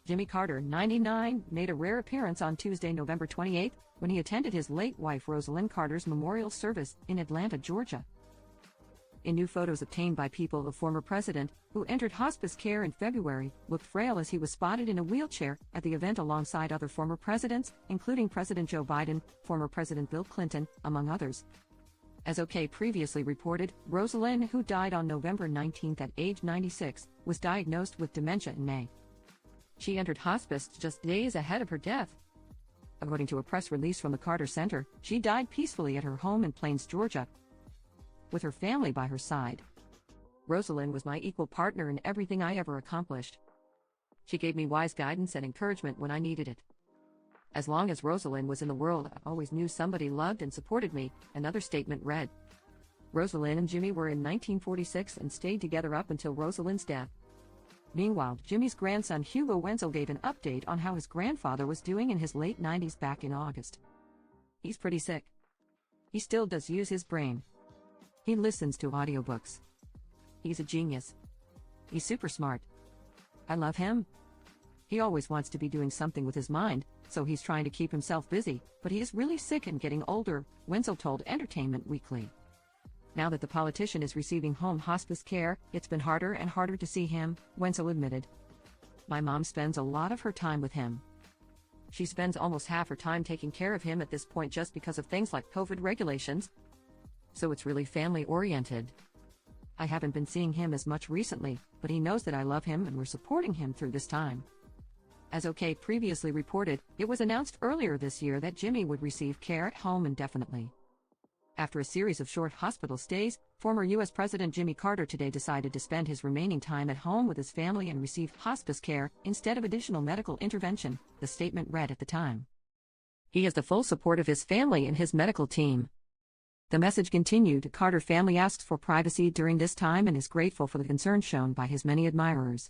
Jimmy Carter, 99, made a rare appearance on Tuesday, November 28, when he attended his late wife Rosalynn Carter's memorial service in Atlanta, Georgia. In new photos obtained by People, the former president, who entered hospice care in February, looked frail as he was spotted in a wheelchair at the event alongside other former presidents, including President Joe Biden, former President Bill Clinton, among others. As OK previously reported, Rosalynn, who died on November 19 at age 96, was diagnosed with dementia in May. She entered hospice just days ahead of her death. According to a press release from the Carter Center, she died peacefully at her home in Plains, Georgia, with her family by her side. Rosalynn was my equal partner in everything I ever accomplished. She gave me wise guidance and encouragement when I needed it. As long as Rosalynn was in the world, I always knew somebody loved and supported me, another statement read. Rosalynn and Jimmy were in 1946 and stayed together up until Rosalynn's death. Meanwhile, Jimmy's grandson Hugo Wenzel gave an update on how his grandfather was doing in his late 90s back in August. He's pretty sick. He still does use his brain. He listens to audiobooks. He's a genius. He's super smart. I love him. He always wants to be doing something with his mind, so he's trying to keep himself busy, but he is really sick and getting older, Wenzel told Entertainment Weekly. Now that the politician is receiving home hospice care, it's been harder and harder to see him, Wenzel admitted. My mom spends a lot of her time with him. She spends almost half her time taking care of him at this point just because of things like COVID regulations. So it's really family-oriented. I haven't been seeing him as much recently, but he knows that I love him and we're supporting him through this time. As OK previously reported, it was announced earlier this year that Jimmy would receive care at home indefinitely. After a series of short hospital stays, former U.S. President Jimmy Carter today decided to spend his remaining time at home with his family and receive hospice care instead of additional medical intervention, the statement read at the time. He has the full support of his family and his medical team. The message continued. Carter family asks for privacy during this time and is grateful for the concern shown by his many admirers.